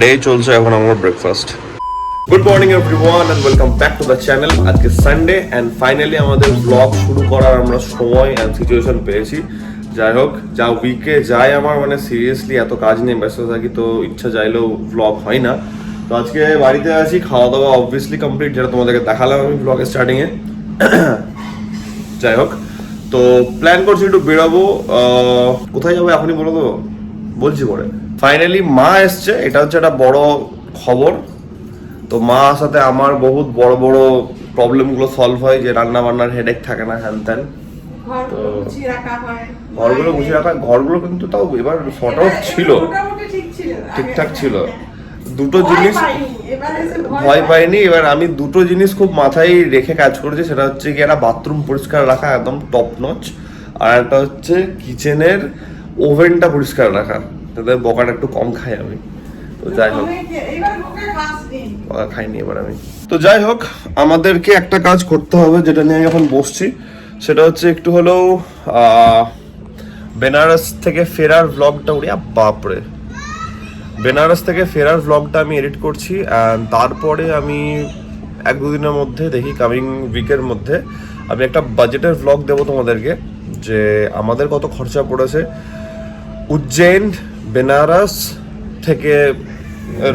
এই চলছে এখন আমার breakfast. Good morning everyone and welcome back to the channel. আজকে সানডে এন্ড ফাইনালি আমাদের ব্লগ শুরু করার আমরা সময় এন্ড সিচুয়েশন পেয়েছি। যাই হোক, যা উইকে যায় আমার মানে সিরিয়াসলি এত কাজ নিয়ে ব্যস্ত থাকি, তো ইচ্ছা চাইলেও ব্লগ হয় না। তো আজকে বাড়িতে আছি, খাওয়া দাওয়া অবভিয়াসলি কমপ্লিট, যেটা তোমাদেরকে দেখালাম আমি ব্লগের স্টার্টিংয়ে। যাই হোক, তো প্ল্যান করছি একটু বেরোবো। কোথায় যাবো এখনই বলে দেবো, বলছি পরে। ফাইনালি মা এসছে, এটা হচ্ছে একটা বড় খবর। তো মা আসাতে আমার বহুত বড় বড় প্রবলেমগুলো সলভ হয়, যে রান্না বান্নার হেডেক থাকে না, হ্যান ত্যান। তো ঘরগুলো গুছিয়ে রাখা, ঘরগুলো কিন্তু তাও এবার শর্ট আউট ছিল, ঠিকঠাক ছিল। দুটো জিনিস ভয় পাইনি। এবার আমি দুটো জিনিস খুব মাথায় রেখে কাজ করেছি, সেটা হচ্ছে কি একটা বাথরুম পরিষ্কার রাখা একদম টপ নচ, আর একটা হচ্ছে কিচেনের ওভেনটা পরিষ্কার রাখা, তাদের বকাটা একটু কম খাই আমি। তো যাই হোক, বকা খাইনি এবার আমি। তো যাই হোক, আমাদেরকে একটা কাজ করতে হবে, যেটা নিয়ে এখন বসছি, সেটা হচ্ছে একটু হলেও বেনারস থেকে ফেরার ভ্লগটা, উড়িয়া বাপরে, বেনারস থেকে ফেরার ভ্লগটা আমি এডিট করছি। অ্যান্ড তারপরে আমি এক দুদিনের মধ্যে দেখি, কামিং উইকের মধ্যে আমি একটা বাজেটের ভ্লগ দেবো তোমাদেরকে, যে আমাদের কত খরচা পড়েছে উজ্জৈন বেনারস থেকে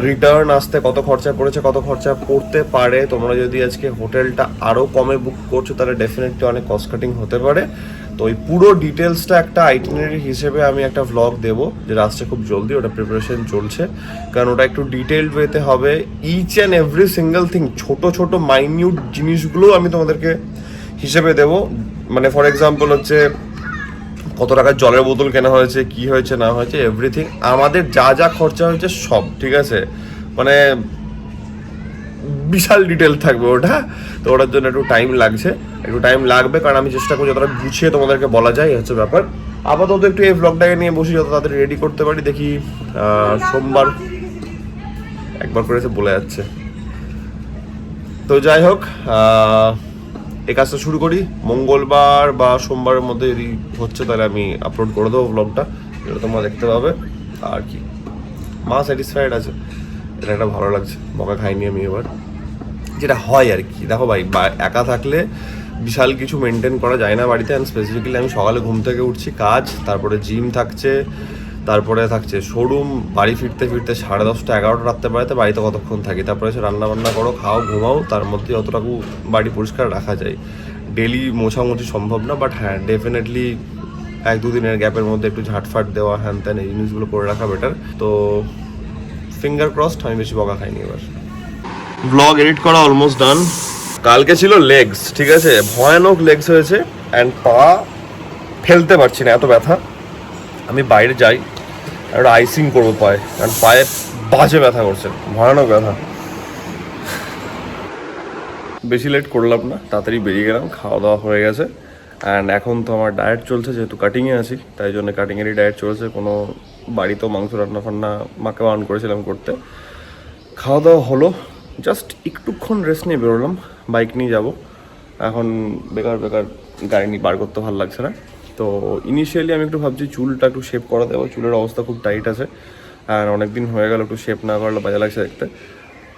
রিটার্ন আসতে, কত খরচা পড়েছে, কত খরচা পড়তে পারে। তোমরা যদি আজকে হোটেলটা আরও কমে বুক করছো, তাহলে ডেফিনেটলি অনেক কস্ট কাটিং হতে পারে। তো ওই পুরো ডিটেলসটা একটা আইটিনারি হিসেবে আমি একটা ভ্লগ দেবো, যেটা আসছে খুব জলদি, ওটা প্রিপারেশন চলছে। কারণ ওটা একটু ডিটেলড ওয়েতে হবে, each and every single thing, ছোট ছোট মাইনিউট জিনিসগুলো আমি তোমাদেরকে হিসেবে দেবো। মানে ফর এক্সাম্পল হচ্ছে কত টাকার জলের বোতল কেনা হয়েছে, কি হয়েছে না হয়েছে, এভরিথিং, আমাদের যা যা খরচা হয়েছে সব, ঠিক আছে? মানে বিশাল ডিটেল থাকবে ওটা। তো ওটার জন্য একটু টাইম লাগবে, কারণ আমি চেষ্টা করি যতটা গুছিয়ে তোমাদেরকে বলা যায়, হচ্ছে ব্যাপার। আপাতত একটু এই ভ্লগটাকে নিয়ে বসি, যত তাড়াতাড়ি রেডি করতে পারি। দেখি সোমবার, একবার করে এসে বলে যাচ্ছে। তো যাই হোক, এই কাজটা শুরু করি। মঙ্গলবার বা সোমবারের মধ্যে যদি হচ্ছে, তাহলে আমি আপলোড করে দেবো ভ্লগটা, যেটা তোমরা দেখতে পাবে। আর কি, মা স্যাটিসফাইড আছে, এটা একটা ভালো লাগছে। বকা খাইনি আমি এবার, যেটা হয় আর কি। দেখো ভাই, একা থাকলে বিশাল কিছু মেনটেন করা যায় না বাড়িতে। অ্যান্ড স্পেসিফিক্যালি আমি সকালে ঘুম থেকে উঠছি, কাজ, তারপরে জিম থাকছে, তারপরে থাকছে শোরুম, বাড়ি ফিরতে 10:30 11টা রাখতে পারে। বাড়িতে কতক্ষণ থাকি, তারপরে এসে রান্না বান্না করো, খাও, ঘুমাও, তার মধ্যে অতটুকু বাড়ি পরিষ্কার রাখা যায়। ডেলি মোছামুছি সম্ভব না, বাট হ্যাঁ, ডেফিনেটলি এক দুদিনের গ্যাপের মধ্যে একটু ঝাটফাট দেওয়া, হ্যান ত্যান, এই জিনিসগুলো করে রাখা বেটার। তো ফিঙ্গার ক্রসড, আমি বেশি বকা খাইনি এবার। ব্লগ এডিট করা অলমোস্ট ডান। কালকে ছিল লেগস, ঠিক আছে, ভয়ানক লেগস হয়েছে। অ্যান্ড পা ফেলতে পারছি না, এত ব্যথা। আমি বাইরে যাই, একটা আইসিং করবো পায়ে, কারণ পায়ে বাজে ব্যথা করছে, ভয়ানক ব্যথা। বেশি লেট করলাম না, তাড়াতাড়ি বেরিয়ে গেলাম, খাওয়া দাওয়া হয়ে গেছে। অ্যান্ড এখন তো আমার ডায়েট চলছে, যেহেতু কাটিংয়ে আছি, তাই জন্য কাটিংয়েরই ডায়েট চলছে। কোনো বাড়িতেও মাংস রান্না ফান্না মাকে বারণ করেছিলাম করতে। খাওয়া দাওয়া হলো, জাস্ট একটুক্ষণ রেস্ট নিয়ে বেরোলাম, বাইক নিয়ে যাব। এখন বেকার গাড়ি নিয়ে বার করতে ভালো লাগছে না। তো ইনিশিয়ালি আমি একটু ভাবছি চুলটা একটু শেপ করা দেবো, চুলের অবস্থা খুব টাইট আছে, আর অনেক দিন হয়ে গেল একটু শেপ না করলে বাজে লাগছে দেখতে।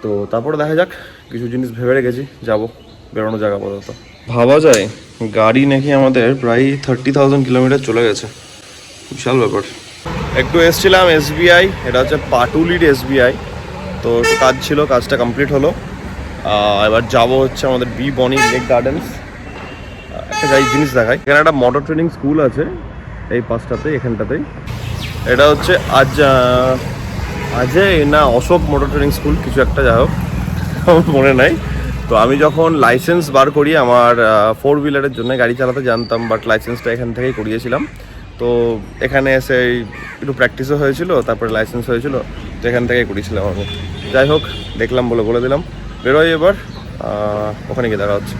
তো তারপরে দেখা যাক, কিছু জিনিস ভেবে রেখেছি, যাবো, বেরোনো জায়গা আপাতত। ভাবা যায় গাড়ি নাকি আমাদের প্রায় 30,000 কিলোমিটার চলে গেছে, বিশাল ব্যাপার। একটু এসছিলাম SBI, এটা হচ্ছে পাটুলির SBI। তো কাজ ছিল, কাজটা কমপ্লিট হলো। এবার যাবো হচ্ছে আমাদের বি বনি লেক গার্ডেন্স। একটা যাই জিনিস দেখাই, এখানে একটা মোটর ট্রেনিং স্কুল আছে এই পাশটাতে, এখানটাতেই। এটা হচ্ছে আজে না অশোক মোটর ট্রেনিং স্কুল, কিছু একটা, যাই হোক আমার মনে নাই। তো আমি যখন লাইসেন্স বার করি আমার 4 হুইলারের জন্য, গাড়ি চালাতে জানতাম, বাট লাইসেন্সটা এখান থেকেই করিয়েছিলাম। তো এখানে এসে একটু প্র্যাকটিসও হয়েছিল, তারপরে লাইসেন্স হয়েছিল, তো এখান থেকেই করিয়েছিলাম আমি। যাই হোক, দেখলাম বলে দিলাম, বেরোই এবার, ওখানে গিয়ে দেখা হচ্ছে।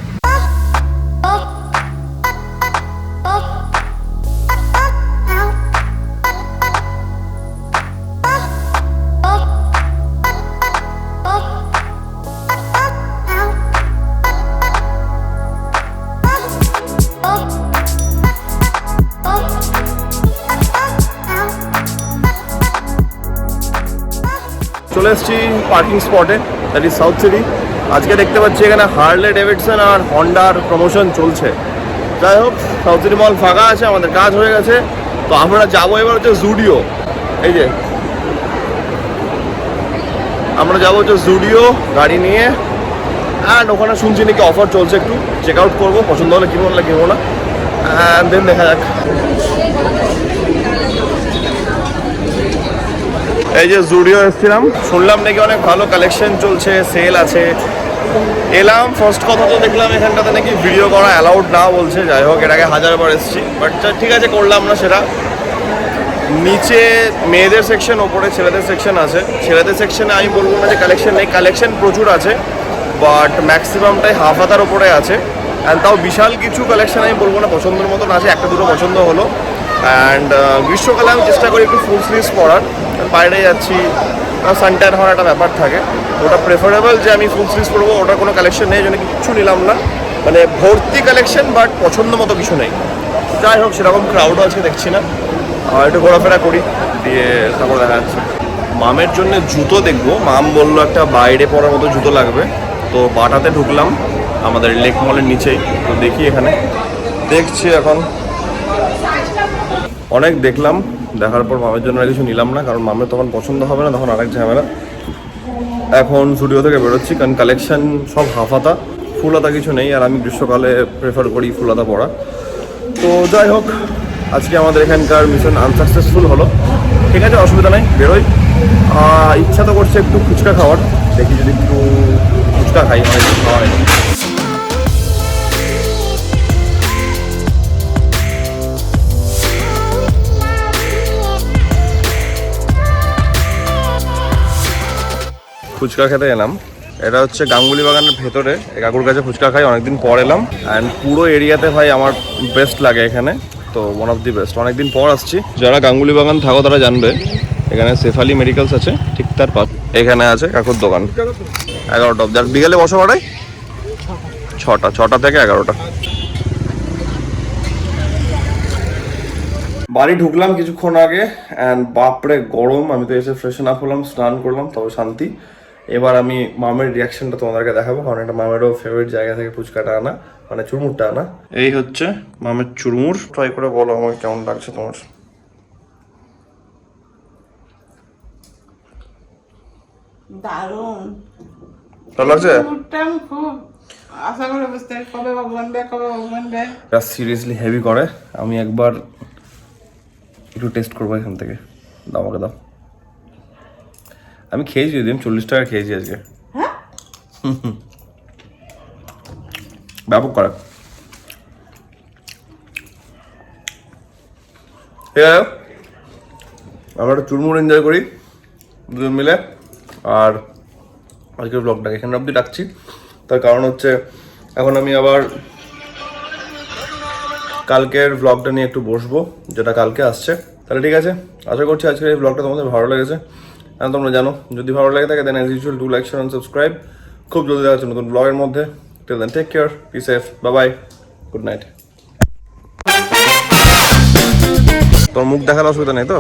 চলে এসেছি পার্কিং স্পটে, দ্যাট ইজ সাউথ সিটি। আজকে দেখতে পাচ্ছি এখানে হার্লে ডেভিডসন আর হন্ডার প্রমোশন চলছে। যাই হোক, সাউথ সিটি মল ফাঁকা আছে, আমাদের কাজ হয়ে গেছে। তো আমরা যাবো এবার হচ্ছে জুডিও। এই যে আমরা যাবো হচ্ছে জুডিও গাড়ি নিয়ে, অ্যান্ড ওখানে শুনছি নাকি অফার চলছে, একটু চেক আউট করবো, পছন্দ হলে কিনবো, না কিনবো না, অ্যান্ড দেন দেখা যাক। এই যে জুডিও এসেছিলাম, শুনলাম নাকি অনেক ভালো কালেকশন চলছে, সেল আছে। এলাম, ফার্স্ট কথা তো দেখলাম এখানটাতে নাকি ভিডিও করা অ্যালাউড না বলছে। যাই হোক, এর আগে 1000 বার এসেছি, বাট ঠিক আছে, করলাম না সেটা। নিচে মেয়েদের সেকশন, ওপরে ছেলেদের সেকশন আছে। ছেলেদের সেকশনে আমি বলবো না যে কালেকশন নেই, কালেকশন প্রচুর আছে, বাট ম্যাক্সিমামটাই হাফ হাতার ওপরে আছে। অ্যান্ড তাও বিশাল কিছু কালেকশন আমি বলবো না, পছন্দের মতন আছে, একটা দুটো পছন্দ হলো। অ্যান্ড গ্রীষ্মকালে আমি চেষ্টা করি একটু ফুল স্লিভস পরার, বাইরে যাচ্ছি, সানট্যান হওয়ার একটা ব্যাপার থাকে, ওটা প্রেফারেবল যে আমি ফুল স্লিভস পরবো। ওটার কোনো কালেকশন নেই, জন্য কিচ্ছু নিলাম না, মানে ভর্তি কালেকশন, বাট পছন্দ মতো কিছু নেই। যাই হোক, সেরকম ক্রাউডও আছে দেখছি না, একটু ঘোরাফেরা করি, দিয়ে তারপর দেখা যাচ্ছে। মামের জন্য জুতো দেখবো, মাম বললো একটা বাইরে পরার মতো জুতো লাগবে, তো বাটাতে ঢুকলাম আমাদের লেক মলের নিচেই। তো দেখি এখানে, দেখছি এখন অনেক দেখলাম, দেখার পর মামের জন্য আর কিছু নিলাম না, কারণ মামের তখন পছন্দ হবে না, তখন আরেক ঝামেলা। এখন স্টুডিও থেকে বেরোচ্ছি, কারণ কালেকশন সব হাফ হাতা, ফুল হাতা কিছু নেই, আর আমি গ্রীষ্মকালে প্রেফার করি ফুল হাতা পরা। তো যাই হোক, আজকে আমাদের এখানকার মিশন আনসাকসেসফুল হলো। ঠিক আছে, অসুবিধা নেই, বেরোই। ইচ্ছা তো করছে একটু ফুচকা খাওয়ার, দেখি যদি একটু ফুচকা খাই, অনেক কিছু খাওয়া হয়নি। ফুচকা খেতে এলাম, এটা হচ্ছে গাঙ্গুলি বাগানের ভেতরে, এই কাকুর কাছে ফুচকা খাই, অনেকদিন পর এলাম। অ্যান্ড পুরো এরিয়াতে ভাই আমার বেস্ট লাগে এখানে, তো ওয়ান অফ দি বেস্ট, অনেকদিন পর আসছি। যারা গাঙ্গুলি বাগান থাকো তারা জানবে, এখানে শেফালি মেডিকেলস আছে, ঠিক তার পাশ এখানে আছে কাকুর দোকান। 11টা অব্দি, আর বিকেলে বসো ভাড়াই 6টা থেকে 11টা। বাড়ি ঢুকলাম কিছুক্ষণ আগে, অ্যান্ড বাপরে গরম। আমি তো এসে ফ্রেশন আপ হলাম, স্নান করলাম, তবে শান্তি। এবার আমি মামের রিয়াকশনটা তোমাদেরকে দেখাবো, কারণ এটা মামেরও ফেভারিট জায়গা থেকে ফুচকাটা আনা, মানে চুরমুরটা আনা। এই হচ্ছে মামের চুরমুর, ট্রাই করে বলো আমাকে কেমন লাগছে তোমার। দারুণ ভালো লাগছে? খুব আশা করে বুঝতে কবে ভগবান দেয়। সিরিয়াসলি হেভি করে। আমি একবার একটু টেস্ট করবো এখান থেকে, দাও আমাকে দাও। আমি খেয়েছি দিন 40 টাকা খেয়েছি আজকে। ব্যাপক করে। ঠিক আছে, আমরা একটা চুরমুর এনজয় করি দুজন মিলে। আর আজকের ব্লগটাকে এখানে অবধি রাখছি, তার কারণ হচ্ছে এখন আমি আবার কালকের ব্লগটা নিয়ে একটু বসবো, যেটা কালকে আসছে। তাহলে ঠিক আছে, আশা করছি আজকের এই ব্লগটা তোমাদের ভালো লেগেছে। আর তোমরা জানো, যদি ভালো লাগে থাকে then as usual do like, share and subscribe. খুব জলদি দেখা হচ্ছে নতুন ব্লগের মধ্যে। Till then take care, be safe, bye bye, good night. তোর মুখ দেখার অসুবিধা নেই তো?